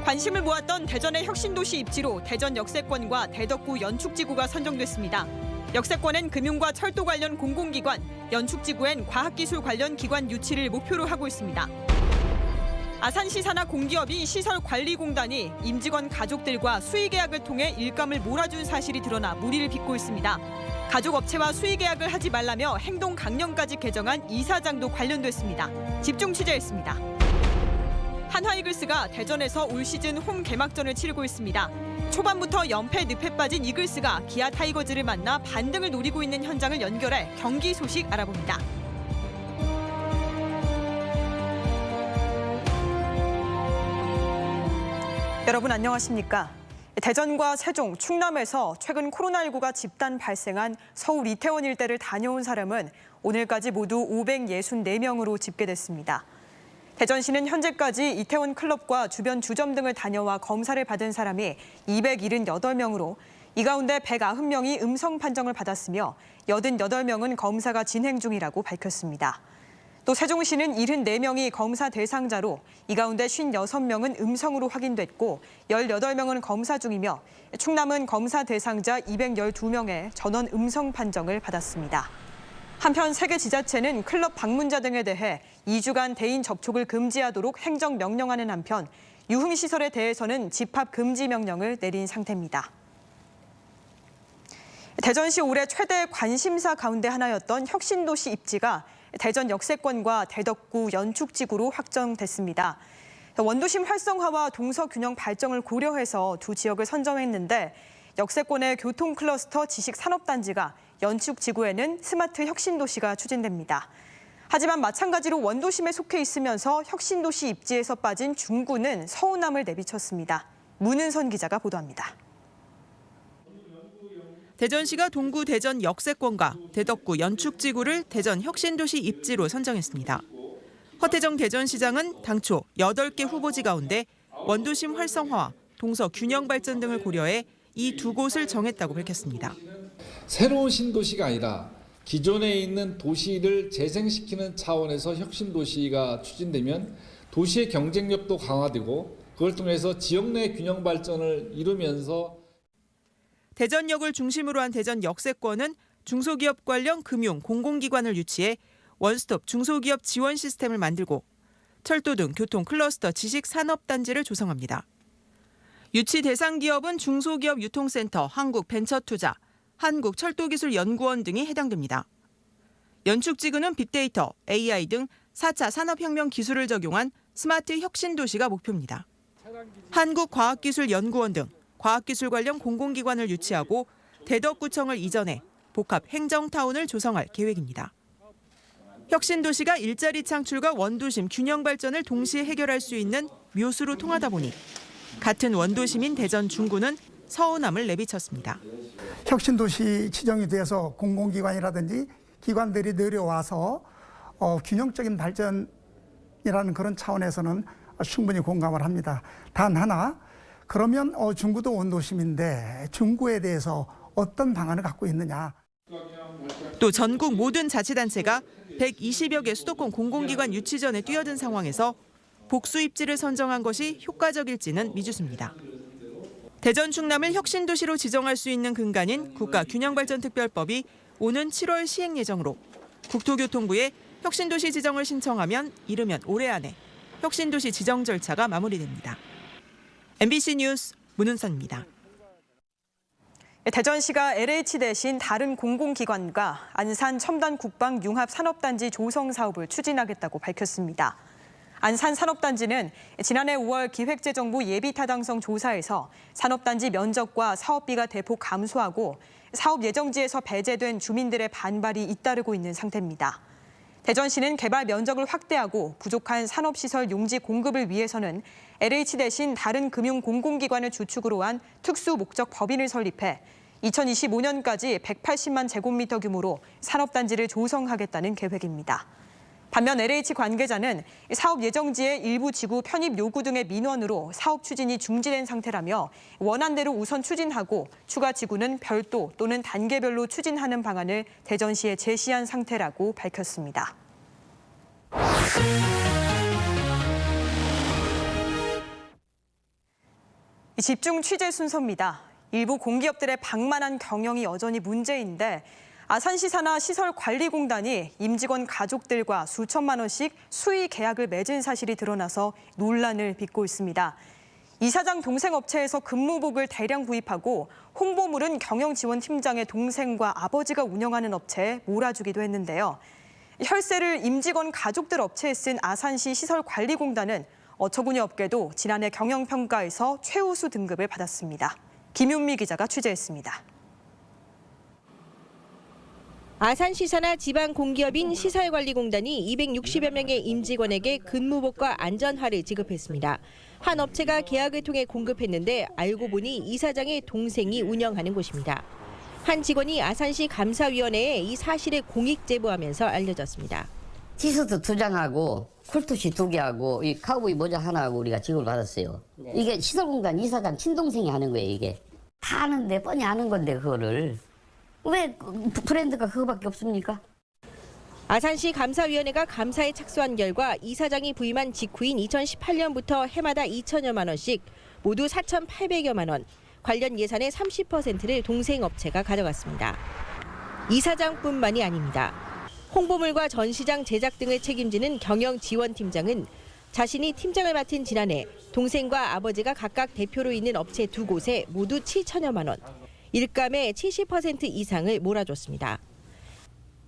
관심을 모았던 대전의 혁신도시 입지로 대전 역세권과 대덕구 연축지구가 선정됐습니다. 역세권엔 금융과 철도 관련 공공기관, 연축지구엔 과학기술 관련 기관 유치를 목표로 하고 있습니다. 아산시사나 공기업이 시설관리공단이 임직원 가족들과 수의계약을 통해 일감을 몰아준 사실이 드러나 물의를 빚고 있습니다. 가족업체와 수의계약을 하지 말라며 행동 강령까지 개정한 이사장도 관련됐습니다. 집중 취재했습니다. 한화이글스가 대전에서 올 시즌 홈 개막전을 치르고 있습니다. 초반부터 연패 늪에 빠진 이글스가 기아 타이거즈를 만나 반등을 노리고 있는 현장을 연결해 경기 소식 알아봅니다. 여러분 안녕하십니까? 대전과 세종, 충남에서 최근 코로나19가 집단 발생한 서울 이태원 일대를 다녀온 사람은 오늘까지 모두 564명으로 집계됐습니다. 대전시는 현재까지 이태원 클럽과 주변 주점 등을 다녀와 검사를 받은 사람이 278명으로 이 가운데 190명이 음성 판정을 받았으며 88명은 검사가 진행 중이라고 밝혔습니다. 또 세종시는 74명이 검사 대상자로 이 가운데 56명은 음성으로 확인됐고 18명은 검사 중이며 충남은 검사 대상자 212명의 전원 음성 판정을 받았습니다. 한편 세 개 지자체는 클럽 방문자 등에 대해 2주간 대인 접촉을 금지하도록 행정명령하는 한편 유흥시설에 대해서는 집합 금지 명령을 내린 상태입니다. 대전시 올해 최대 관심사 가운데 하나였던 혁신도시 입지가 대전 역세권과 대덕구 연축지구로 확정됐습니다. 원도심 활성화와 동서균형 발전을 고려해서 두 지역을 선정했는데 역세권의 교통클러스터 지식산업단지가 연축지구에는 스마트 혁신도시가 추진됩니다. 하지만 마찬가지로 원도심에 속해 있으면서 혁신도시 입지에서 빠진 중구는 서운함을 내비쳤습니다. 문은선 기자가 보도합니다. 대전시가 동구 대전 역세권과 대덕구 연축지구를 대전 혁신도시 입지로 선정했습니다. 허태정 대전시장은 당초 8개 후보지 가운데 원도심 활성화와 동서 균형 발전 등을 고려해 이 두 곳을 정했다고 밝혔습니다. 새로운 신도시가 아니라 기존에 있는 도시를 재생시키는 차원에서 혁신도시가 추진되면 도시의 경쟁력도 강화되고 그걸 통해서 지역 내 균형 발전을 이루면서 대전역을 중심으로 한 대전 역세권은 중소기업 관련 금융 공공기관을 유치해 원스톱 중소기업 지원 시스템을 만들고 철도 등 교통 클러스터 지식산업단지를 조성합니다. 유치 대상 기업은 중소기업 유통센터, 한국벤처투자, 한국철도기술연구원 등이 해당됩니다. 연축지구는 빅데이터, AI 등 4차 산업혁명 기술을 적용한 스마트 혁신도시가 목표입니다. 한국과학기술연구원 등 과학기술 관련 공공기관을 유치하고 대덕구청을 이전해 복합 행정타운을 조성할 계획입니다. 혁신도시가 일자리 창출과 원도심 균형 발전을 동시에 해결할 수 있는 묘수로 통하다 보니 같은 원도심인 대전 중구는 서운함을 내비쳤습니다. 혁신도시 지정이 돼서 공공기관이라든지 기관들이 내려와서 균형적인 발전이라는 그런 차원에서는 충분히 공감을 합니다. 단 하나, 그러면 중구도 원도심인데 중구에 대해서 어떤 방안을 갖고 있느냐. 또 전국 모든 자치단체가 120여 개 수도권 공공기관 유치전에 뛰어든 상황에서 복수 입지를 선정한 것이 효과적일지는 미지수입니다. 대전 충남을 혁신도시로 지정할 수 있는 근간인 국가균형발전특별법이 오는 7월 시행 예정으로 국토교통부에 혁신도시 지정을 신청하면 이르면 올해 안에 혁신도시 지정 절차가 마무리됩니다. MBC 뉴스 문은선입니다. 대전시가 LH 대신 다른 공공기관과 안산 첨단 국방 융합 산업단지 조성 사업을 추진하겠다고 밝혔습니다. 안산 산업단지는 지난해 5월 기획재정부 예비타당성 조사에서 산업단지 면적과 사업비가 대폭 감소하고 사업 예정지에서 배제된 주민들의 반발이 잇따르고 있는 상태입니다. 대전시는 개발 면적을 확대하고 부족한 산업시설 용지 공급을 위해서는 LH 대신 다른 금융 공공기관을 주축으로 한 특수 목적 법인을 설립해 2025년까지 180만 제곱미터 규모로 산업단지를 조성하겠다는 계획입니다. 반면 LH 관계자는 사업 예정지의 일부 지구 편입 요구 등의 민원으로 사업 추진이 중지된 상태라며 원안대로 우선 추진하고 추가 지구는 별도 또는 단계별로 추진하는 방안을 대전시에 제시한 상태라고 밝혔습니다. 집중 취재 순서입니다. 일부 공기업들의 방만한 경영이 여전히 문제인데 아산시 산하 시설관리공단이 임직원 가족들과 수천만 원씩 수의 계약을 맺은 사실이 드러나서 논란을 빚고 있습니다. 이사장 동생 업체에서 근무복을 대량 구입하고 홍보물은 경영지원팀장의 동생과 아버지가 운영하는 업체에 몰아주기도 했는데요. 혈세를 임직원 가족들 업체에 쓴 아산시 시설관리공단은 어처구니 없게도 지난해 경영평가에서 최우수 등급을 받았습니다. 김윤미 기자가 취재했습니다. 아산시 산하 지방공기업인 시설관리공단이 260여 명의 임직원에게 근무복과 안전화를 지급했습니다. 한 업체가 계약을 통해 공급했는데 알고 보니 이사장의 동생이 운영하는 곳입니다. 한 직원이 아산시 감사위원회에 이 사실을 공익 제보하면서 알려졌습니다. 티셔츠 2장하고 콜토시 2개하고 이 카우보이 모자 하나하고 우리가 지급을 받았어요. 이게 시설공단 이사장 친동생이 하는 거예요, 이게. 다 아는데 뻔히 아는 건데 그거를. 왜 브랜드가 그거밖에 없습니까? 아산시 감사위원회가 감사에 착수한 결과 이사장이 부임한 직후인 2018년부터 해마다 2천여만 원씩 모두 4,800여만 원, 관련 예산의 30%를 동생 업체가 가져갔습니다. 이사장뿐만이 아닙니다. 홍보물과 전시장 제작 등을 책임지는 경영지원팀장은 자신이 팀장을 맡은 지난해 동생과 아버지가 각각 대표로 있는 업체 2곳에 모두 7천여만 원, 일감의 70% 이상을 몰아줬습니다.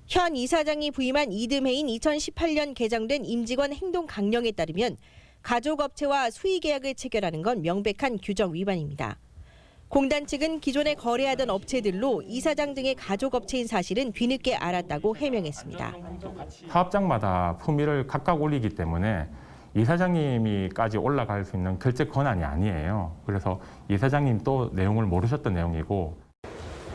현 이사장이 부임한 이듬해인 2018년 개정된 임직원 행동 강령에 따르면 가족업체와 수의계약을 체결하는 건 명백한 규정 위반입니다. 공단 측은 기존에 거래하던 업체들로 이사장 등의 가족업체인 사실은 뒤늦게 알았다고 해명했습니다. 사업장마다 품위를 각각 올리기 때문에 이사장님이까지 올라갈 수 있는 결제 권한이 아니에요. 그래서 이사장님도 내용을 모르셨던 내용이고.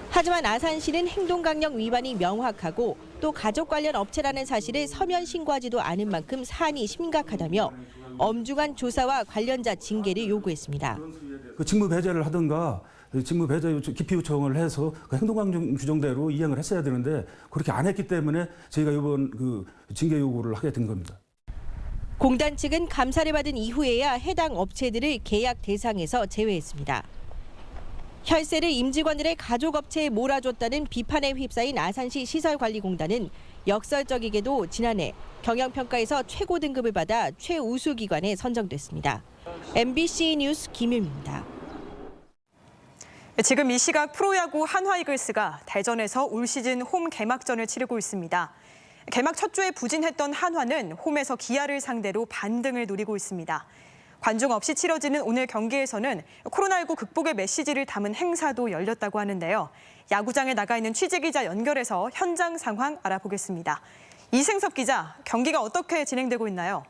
하지만 아산시는 행동강령 위반이 명확하고 또 가족 관련 업체라는 사실을 서면 신고하지도 않은 만큼 사안이 심각하다며 엄중한 조사와 관련자 징계를 요구했습니다. 그 직무 배제를 하든가 직무 배제 기피 요청을 해서 그 행동강령 규정대로 이행을 했어야 되는데 그렇게 안 했기 때문에 저희가 이번 그 징계 요구를 하게 된 겁니다. 공단 측은 감사를 받은 이후에야 해당 업체들을 계약 대상에서 제외했습니다. 혈세를 임직원들의 가족업체에 몰아줬다는 비판에 휩싸인 아산시 시설관리공단은 역설적이게도 지난해 경영평가에서 최고 등급을 받아 최우수 기관에 선정됐습니다. MBC 뉴스 김윤미입니다. 지금 이 시각 프로야구 한화이글스가 대전에서 올 시즌 홈 개막전을 치르고 있습니다. 개막 첫 주에 부진했던 한화는 홈에서 기아를 상대로 반등을 노리고 있습니다. 관중 없이 치러지는 오늘 경기에서는 코로나19 극복의 메시지를 담은 행사도 열렸다고 하는데요. 야구장에 나가 있는 취재기자 연결해서 현장 상황 알아보겠습니다. 이승섭 기자, 경기가 어떻게 진행되고 있나요?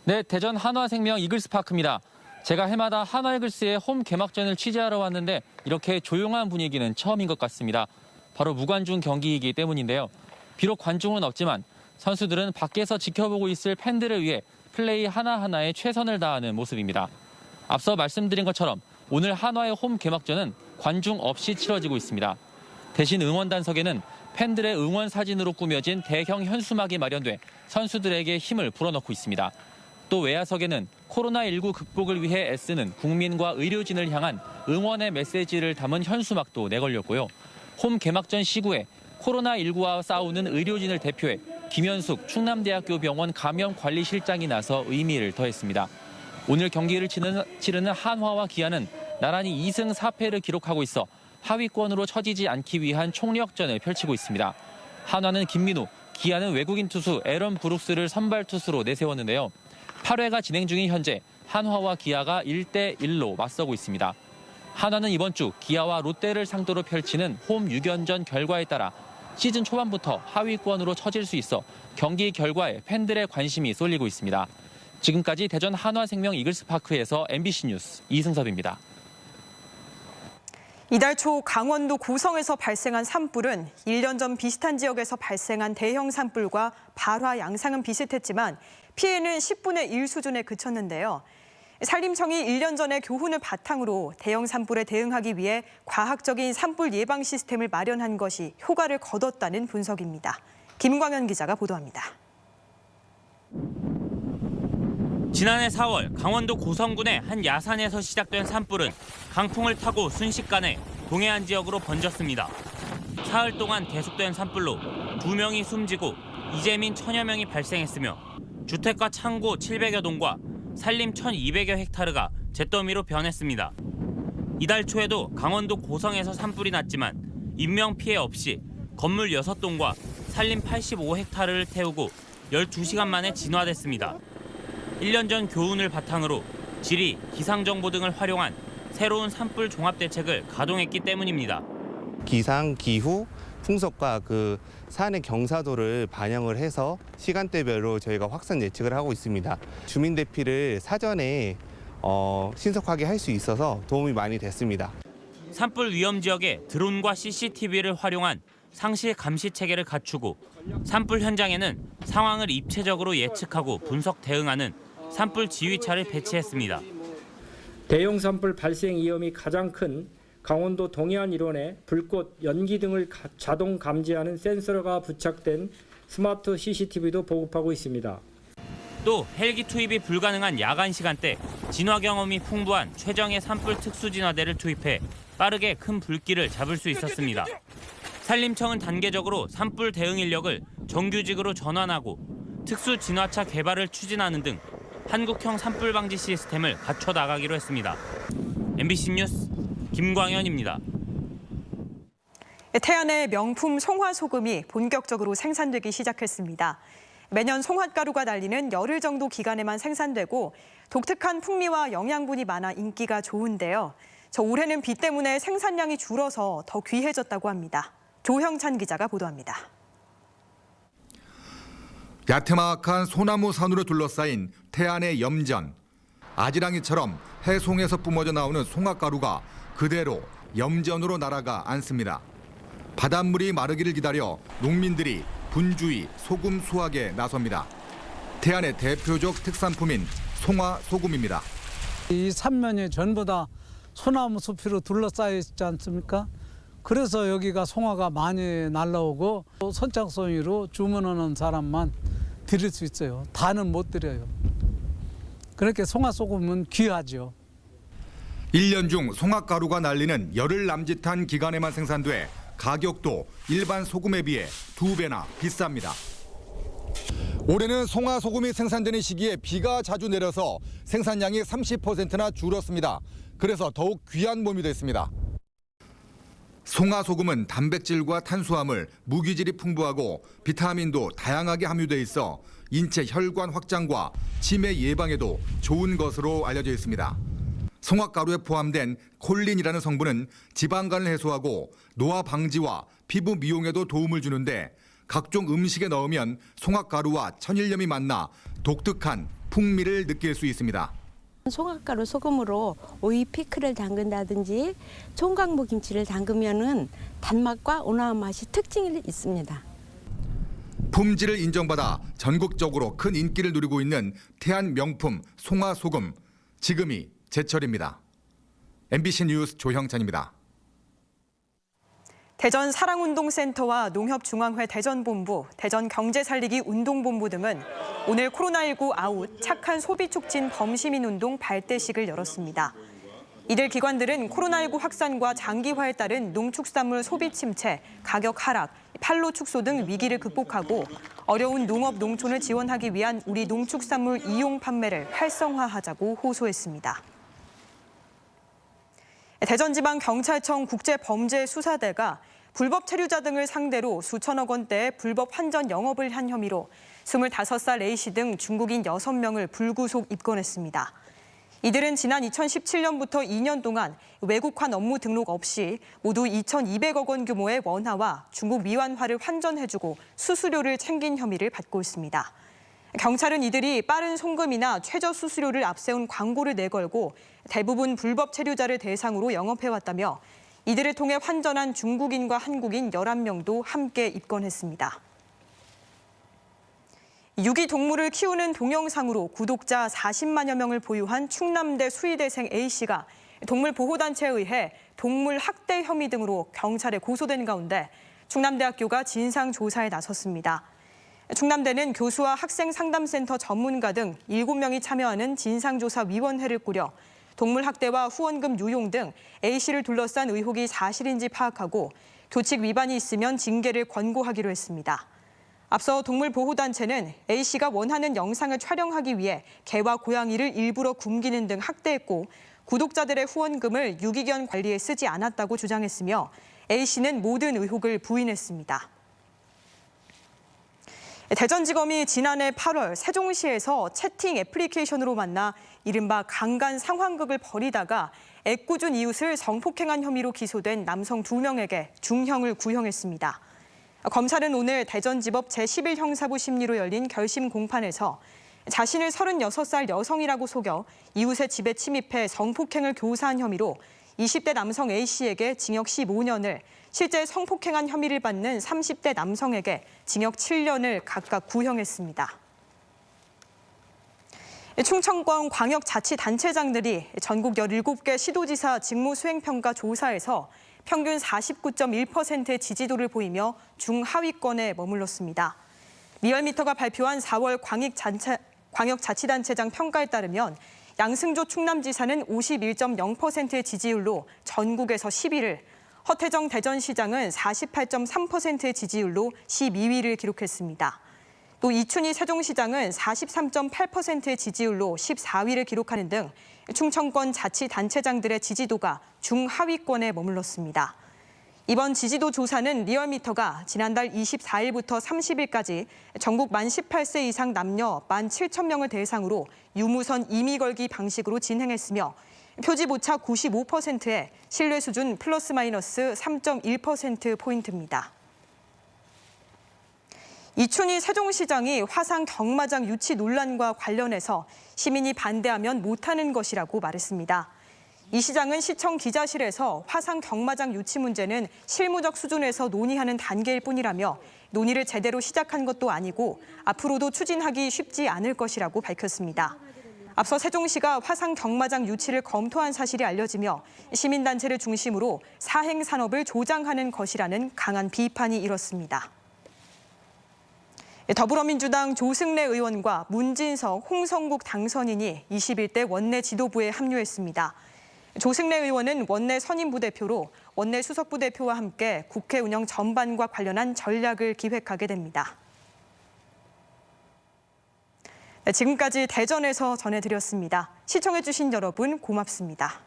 네, 대전 한화생명 이글스파크입니다. 제가 해마다 한화이글스의 홈 개막전을 취재하러 왔는데 이렇게 조용한 분위기는 처음인 것 같습니다. 바로 무관중 경기이기 때문인데요. 비록 관중은 없지만 선수들은 밖에서 지켜보고 있을 팬들을 위해 플레이 하나하나에 최선을 다하는 모습입니다. 앞서 말씀드린 것처럼 오늘 한화의 홈 개막전은 관중 없이 치러지고 있습니다. 대신 응원단석에는 팬들의 응원 사진으로 꾸며진 대형 현수막이 마련돼 선수들에게 힘을 불어넣고 있습니다. 또 외야석에는 코로나19 극복을 위해 애쓰는 국민과 의료진을 향한 응원의 메시지를 담은 현수막도 내걸렸고요. 홈 개막전 시구에 코로나19와 싸우는 의료진을 대표해 김현숙 충남대학교 병원 감염관리실장이 나서 의미를 더했습니다. 오늘 경기를 치르는 한화와 기아는 나란히 2승 4패를 기록하고 있어 하위권으로 처지지 않기 위한 총력전을 펼치고 있습니다. 한화는 김민우, 기아는 외국인 투수 에런 브룩스를 선발 투수로 내세웠는데요. 8회가 진행 중인 현재 한화와 기아가 1대1로 맞서고 있습니다. 한화는 이번 주 기아와 롯데를 상대로 펼치는 홈 6연전 결과에 따라 시즌 초반부터 하위권으로 처질 수 있어 경기 결과에 팬들의 관심이 쏠리고 있습니다. 지금까지 대전 한화생명 이글스파크에서 MBC 뉴스 이승섭입니다. 이달 초 강원도 고성에서 발생한 산불은 1년 전 비슷한 지역에서 발생한 대형 산불과 발화 양상은 비슷했지만 피해는 10분의 1 수준에 그쳤는데요. 산림청이 1년 전의 교훈을 바탕으로 대형 산불에 대응하기 위해 과학적인 산불 예방 시스템을 마련한 것이 효과를 거뒀다는 분석입니다. 김광현 기자가 보도합니다. 지난해 4월 강원도 고성군의 한 야산에서 시작된 산불은 강풍을 타고 순식간에 동해안 지역으로 번졌습니다. 사흘 동안 계속된 산불로 2명이 숨지고 이재민 1000여 명이 발생했으며 주택과 창고 700여 동과 산림 1200여 헥타르가 잿더미로 변했습니다. 이달 초에도 강원도 고성에서 산불이 났지만 인명피해 없이 건물 6동과 산림 85헥타르를 태우고 12시간 만에 진화됐습니다. 1년 전 교훈을 바탕으로 지리, 기상정보 등을 활용한 새로운 산불 종합대책을 가동했기 때문입니다. 기상, 기후, 풍속과 그 산의 경사도를 반영을 해서 시간대별로 저희가 확산 예측을 하고 있습니다. 주민 대피를 사전에 신속하게 할 수 있어서 도움이 많이 됐습니다. 산불 위험 지역에 드론과 CCTV를 활용한 상시 감시 체계를 갖추고 산불 현장에는 상황을 입체적으로 예측하고 분석 대응하는 산불 지휘차를 배치했습니다. 대형 산불 발생 위험이 가장 큰 강원도 동해안 일원에 불꽃, 연기 등을 자동 감지하는 센서가 부착된 스마트 CCTV도 보급하고 있습니다. 또 헬기 투입이 불가능한 야간 시간대 진화 경험이 풍부한 최정예 산불 특수진화대를 투입해 빠르게 큰 불길을 잡을 수 있었습니다. 산림청은 단계적으로 산불 대응 인력을 정규직으로 전환하고 특수 진화차 개발을 추진하는 등 한국형 산불 방지 시스템을 갖춰 나가기로 했습니다. MBC 뉴스 김광현입니다. 태안의 명품 송화소금이 본격적으로 생산되기 시작했습니다. 매년 송화가루가 날리는 열흘 정도 기간에만 생산되고 독특한 풍미와 영양분이 많아 인기가 좋은데요. 올해는 비 때문에 생산량이 줄어서 더 귀해졌다고 합니다. 조형찬 기자가 보도합니다. 야트막한 소나무 산으로 둘러싸인 태안의 염전. 아지랑이처럼 해송에서 뿜어져 나오는 송화가루가 그대로 염전으로 날아가 앉습니다. 바닷물이 마르기를 기다려 농민들이 분주히 소금 수확에 나섭니다. 태안의 대표적 특산품인 송화소금입니다. 이 산면이 전부 다 소나무 숲으로 둘러싸여 있지 않습니까? 그래서 여기가 송화가 많이 날라오고 선착순으로 주문하는 사람만 드릴 수 있어요. 다는 못 드려요. 그렇게 송화소금은 귀하죠. 1년 중 송화가루가 날리는 열흘 남짓한 기간에만 생산돼 가격도 일반 소금에 비해 2배나 비쌉니다. 올해는 송화소금이 생산되는 시기에 비가 자주 내려서 생산량이 30%나 줄었습니다. 그래서 더욱 귀한 몸이 됐습니다. 송화소금은 단백질과 탄수화물, 무기질이 풍부하고 비타민도 다양하게 함유돼 있어 인체 혈관 확장과 치매 예방에도 좋은 것으로 알려져 있습니다. 송화가루에 포함된 콜린이라는 성분은 지방간을 해소하고 노화 방지와 피부 미용에도 도움을 주는데 각종 음식에 넣으면 송화가루와 천일염이 만나 독특한 풍미를 느낄 수 있습니다. 송화가루 소금으로 오이 피클을 담근다든지 총각무 김치를 담그면은 단맛과 온화한 맛이 특징이 있습니다. 품질을 인정받아 전국적으로 큰 인기를 누리고 있는 태안 명품 송화소금. 지금이 제철입니다. MBC 뉴스 조형찬입니다. 대전 사랑운동센터와 농협중앙회 대전본부, 대전경제살리기 운동본부 등은 오늘 코로나19 아웃 착한 소비 촉진 범시민운동 발대식을 열었습니다. 이들 기관들은 코로나19 확산과 장기화에 따른 농축산물 소비 침체, 가격 하락, 판로 축소 등 위기를 극복하고 어려운 농업 농촌을 지원하기 위한 우리 농축산물 이용 판매를 활성화하자고 호소했습니다. 대전지방경찰청 국제범죄수사대가 불법 체류자 등을 상대로 수천억 원대의 불법 환전 영업을 한 혐의로 25살 A씨 등 중국인 6명을 불구속 입건했습니다. 이들은 지난 2017년부터 2년 동안 외국환 업무 등록 없이 모두 2,200억 원 규모의 원화와 중국 위안화를 환전해주고 수수료를 챙긴 혐의를 받고 있습니다. 경찰은 이들이 빠른 송금이나 최저 수수료를 앞세운 광고를 내걸고 대부분 불법 체류자를 대상으로 영업해왔다며 이들을 통해 환전한 중국인과 한국인 11명도 함께 입건했습니다. 유기동물을 키우는 동영상으로 구독자 40만여 명을 보유한 충남대 수의대생 A씨가 동물보호단체에 의해 동물 학대 혐의 등으로 경찰에 고소된 가운데 충남대학교가 진상조사에 나섰습니다. 충남대는 교수와 학생 상담센터 전문가 등 7명이 참여하는 진상조사위원회를 꾸려 동물 학대와 후원금 유용 등 A씨를 둘러싼 의혹이 사실인지 파악하고 교칙 위반이 있으면 징계를 권고하기로 했습니다. 앞서 동물보호단체는 A씨가 원하는 영상을 촬영하기 위해 개와 고양이를 일부러 굶기는 등 학대했고 구독자들의 후원금을 유기견 관리에 쓰지 않았다고 주장했으며 A씨는 모든 의혹을 부인했습니다. 대전지검이 지난해 8월 세종시에서 채팅 애플리케이션으로 만나 이른바 강간 상황극을 벌이다가 애꿎은 이웃을 성폭행한 혐의로 기소된 남성 2명에게 중형을 구형했습니다. 검찰은 오늘 대전지법 제11형사부 심리로 열린 결심 공판에서 자신을 36살 여성이라고 속여 이웃의 집에 침입해 성폭행을 교사한 혐의로 20대 남성 A씨에게 징역 15년을, 실제 성폭행한 혐의를 받는 30대 남성에게 징역 7년을 각각 구형했습니다. 충청권 광역자치단체장들이 전국 17개 시도지사 직무수행평가 조사에서 평균 49.1%의 지지도를 보이며 중하위권에 머물렀습니다. 리얼미터가 발표한 4월 광역자치단체장 평가에 따르면 양승조 충남지사는 51.0%의 지지율로 전국에서 10위를, 허태정 대전시장은 48.3%의 지지율로 12위를 기록했습니다. 또 이춘희 세종시장은 43.8%의 지지율로 14위를 기록하는 등 충청권 자치단체장들의 지지도가 중하위권에 머물렀습니다. 이번 지지도 조사는 리얼미터가 지난달 24일부터 30일까지 전국 만 18세 이상 남녀 17,000명을 대상으로 유무선 임의 걸기 방식으로 진행했으며 표지 오차 95%에 신뢰 수준 플러스 마이너스 3.1%포인트입니다. 이춘희 세종시장이 화상 경마장 유치 논란과 관련해서 시민이 반대하면 못하는 것이라고 말했습니다. 이 시장은 시청 기자실에서 화상 경마장 유치 문제는 실무적 수준에서 논의하는 단계일 뿐이라며 논의를 제대로 시작한 것도 아니고 앞으로도 추진하기 쉽지 않을 것이라고 밝혔습니다. 앞서 세종시가 화상 경마장 유치를 검토한 사실이 알려지며 시민단체를 중심으로 사행산업을 조장하는 것이라는 강한 비판이 일었습니다. 더불어민주당 조승래 의원과 문진석, 홍성국 당선인이 21대 원내 지도부에 합류했습니다. 조승래 의원은 원내 선임부대표로 원내 수석부대표와 함께 국회 운영 전반과 관련한 전략을 기획하게 됩니다. 지금까지 대전에서 전해드렸습니다. 시청해주신 여러분 고맙습니다.